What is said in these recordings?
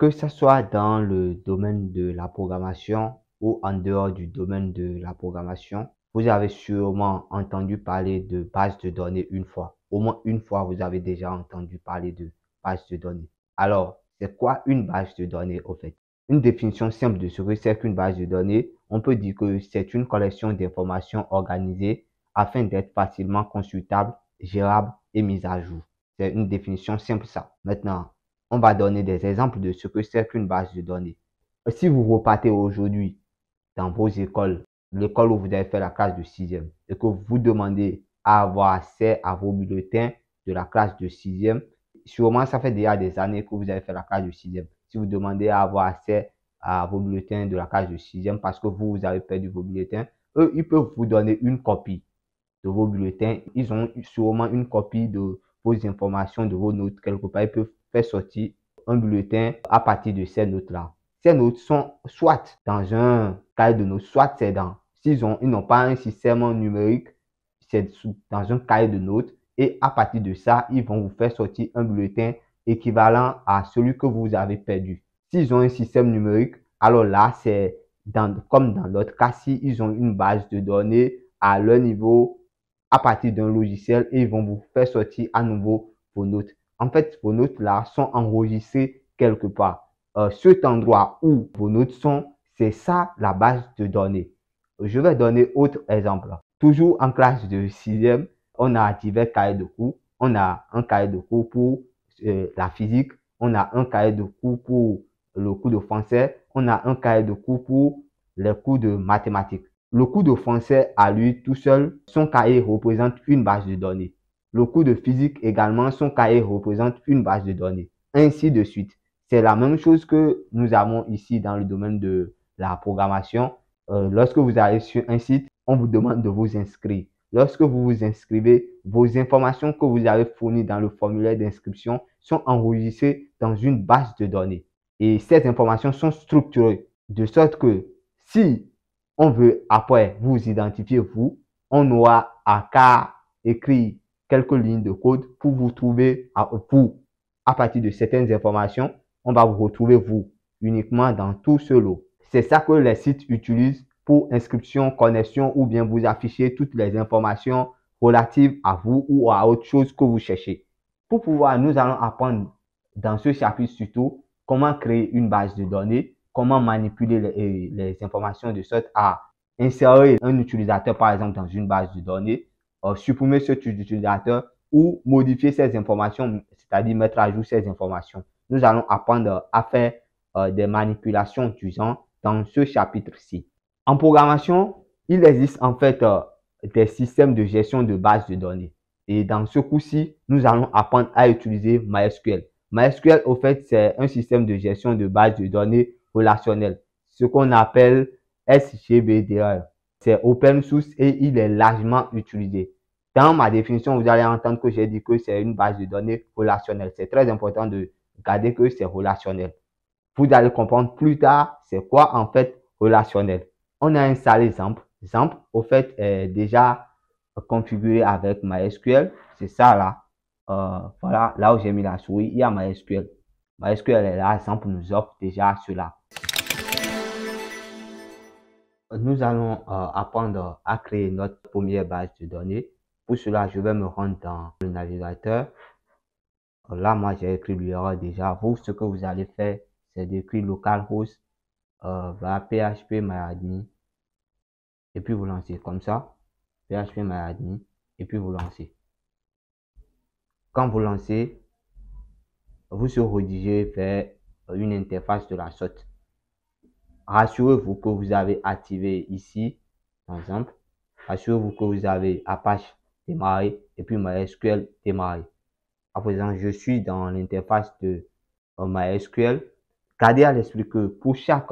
Que ce soit dans le domaine de la programmation ou en dehors du domaine de la programmation, vous avez sûrement entendu parler de base de données une fois. Au moins une fois, vous avez déjà entendu parler de base de données. Alors, c'est quoi une base de données au fait? Une définition simple de ce que c'est qu'une base de données, on peut dire que c'est une collection d'informations organisées afin d'être facilement consultable, gérable et mise à jour. C'est une définition simple ça. Maintenant, on va donner des exemples de ce que c'est qu'une base de données. Si vous repartez aujourd'hui dans vos écoles, l'école où vous avez fait la classe de 6e, et que vous demandez à avoir accès à vos bulletins de la classe de 6e, sûrement ça fait déjà des années que vous avez fait la classe de 6e. Si vous demandez à avoir accès à vos bulletins de la classe de 6e parce que vous avez perdu vos bulletins, eux, ils peuvent vous donner une copie de vos bulletins. Ils ont sûrement une copie de vos informations, de vos notes quelque part. Ils peuvent faire sortir un bulletin à partir de ces notes-là. Ces notes sont soit dans un cahier de notes, soit c'est dans, ils n'ont pas un système numérique, c'est dans un cahier de notes. Et à partir de ça, ils vont vous faire sortir un bulletin équivalent à celui que vous avez perdu. S'ils ont un système numérique, alors là, c'est comme dans l'autre cas, s'ils ont une base de données à leur niveau à partir d'un logiciel et ils vont vous faire sortir à nouveau vos notes. En fait, vos notes là sont enregistrées quelque part. Cet endroit où vos notes sont, c'est ça la base de données. Je vais donner autre exemple. Toujours en classe de 6e, on a divers cahiers de cours. On a un cahier de cours pour la physique. On a un cahier de cours pour le cours de français. On a un cahier de cours pour les cours de mathématiques. Le cours de français à lui tout seul, son cahier représente une base de données. Le cours de physique également, son cahier représente une base de données. Ainsi de suite. C'est la même chose que nous avons ici dans le domaine de la programmation. Lorsque vous allez sur un site, on vous demande de vous inscrire. Lorsque vous vous inscrivez, vos informations que vous avez fournies dans le formulaire d'inscription sont enregistrées dans une base de données. Et ces informations sont structurées de sorte que si on veut après vous identifier vous, on aura à qu'à écrire quelques lignes de code pour vous trouver à partir de certaines informations, on va vous retrouver vous uniquement dans tout ce lot. C'est ça que les sites utilisent pour inscription, connexion ou bien vous afficher toutes les informations relatives à vous ou à autre chose que vous cherchez. Pour pouvoir, nous allons apprendre dans ce chapitre surtout comment créer une base de données, comment manipuler les informations de sorte à insérer un utilisateur par exemple dans une base de données, supprimer cet utilisateur ou modifier ces informations, c'est-à-dire mettre à jour ces informations. Nous allons apprendre à faire des manipulations du genre dans ce chapitre-ci. En programmation, il existe en fait des systèmes de gestion de bases de données. Et dans ce coup-ci, nous allons apprendre à utiliser MySQL. MySQL, au fait, c'est un système de gestion de bases de données relationnelles, ce qu'on appelle SGBDR. C'est open source et il est largement utilisé. Dans ma définition, vous allez entendre que j'ai dit que c'est une base de données relationnelle. C'est très important de garder que c'est relationnel. Vous allez comprendre plus tard c'est quoi en fait relationnel. On a installé XAMPP. XAMPP, au fait, est déjà configuré avec MySQL. C'est ça là. Voilà, là où j'ai mis la souris, il y a MySQL. MySQL est là, XAMPP nous offre déjà cela. Nous allons apprendre à créer notre première base de données. Pour cela, je vais me rendre dans le navigateur. Là, moi, j'ai écrit l'URL déjà. Vous, ce que vous allez faire, c'est d'écrire localhost php myadmin et puis vous lancez comme ça, php myadmin et puis vous lancez. Quand vous lancez, vous se redirigez vers une interface de la sorte. Rassurez-vous que vous avez activé ici, par exemple, assurez-vous que vous avez Apache démarré et puis MySQL démarré. À présent, je suis dans l'interface de MySQL. Gardez à l'esprit que pour chaque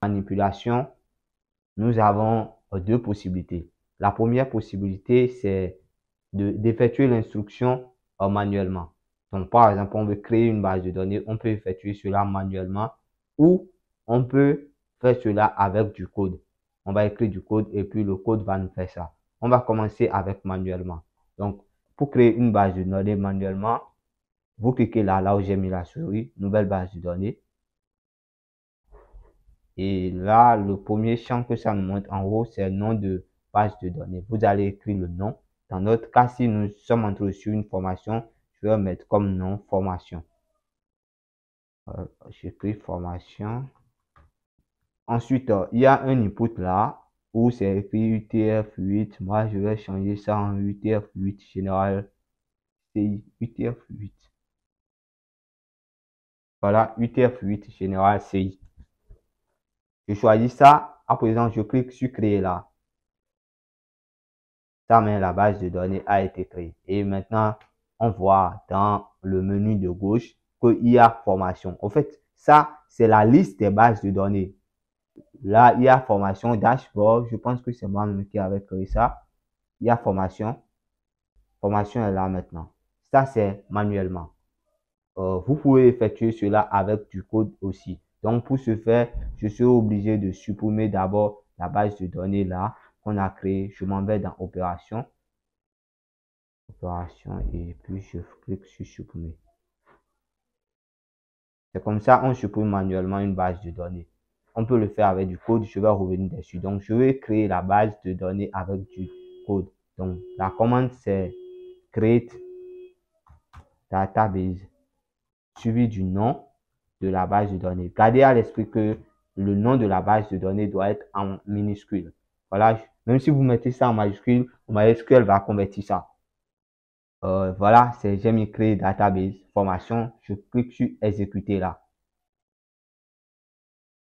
manipulation, nous avons deux possibilités. La première possibilité, c'est d'effectuer l'instruction manuellement. Donc, par exemple, on veut créer une base de données, on peut effectuer cela manuellement ou on peut faire cela avec du code. On va écrire du code et puis le code va nous faire ça. On va commencer avec manuellement. Donc, pour créer une base de données manuellement, vous cliquez là où j'ai mis la souris, nouvelle base de données. Et là, le premier champ que ça nous montre en haut, c'est le nom de base de données. Vous allez écrire le nom. Dans notre cas, si nous sommes entrés sur une formation, je vais mettre comme nom formation. J'écris formation. Ensuite, il y a un input là où c'est écrit UTF-8. Moi, je vais changer ça en UTF-8 général CI. UTF-8. Voilà, UTF-8 général CI. Je choisis ça. À présent, je clique sur créer là. Ça, mais la base de données a été créée. Et maintenant, on voit dans le menu de gauche qu'il y a formation. En fait, ça, c'est la liste des bases de données. Là, il y a formation, dashboard. Je pense que c'est moi-même qui avais créé ça. Il y a formation. Formation est là maintenant. Ça, c'est manuellement. Vous pouvez effectuer cela avec du code aussi. Donc, pour ce faire, je suis obligé de supprimer d'abord la base de données là qu'on a créée. Je m'en vais dans opération. Opération et puis je clique sur supprimer. C'est comme ça, on supprime manuellement une base de données. On peut le faire avec du code. Je vais revenir dessus. Donc, je vais créer la base de données avec du code. Donc, la commande, c'est create database suivi du nom de la base de données. Gardez à l'esprit que le nom de la base de données doit être en minuscule. Voilà, même si vous mettez ça en majuscule, MySQL va convertir ça. Voilà, j'ai mis créer database formation. Je clique sur exécuter là.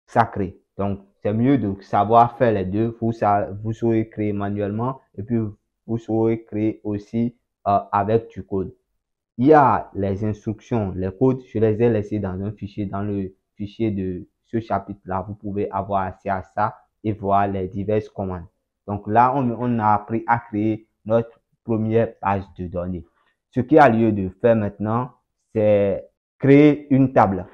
Ça crée. Donc, c'est mieux de savoir faire les deux. Vous saurez créer manuellement et puis vous saurez créer aussi avec du code. Il y a les instructions, les codes, je les ai laissés dans un fichier, dans le fichier de ce chapitre-là. Vous pouvez avoir accès à ça et voir les diverses commandes. Donc là, on a appris à créer notre première base de données. Ce qui a lieu de faire maintenant, c'est créer une table.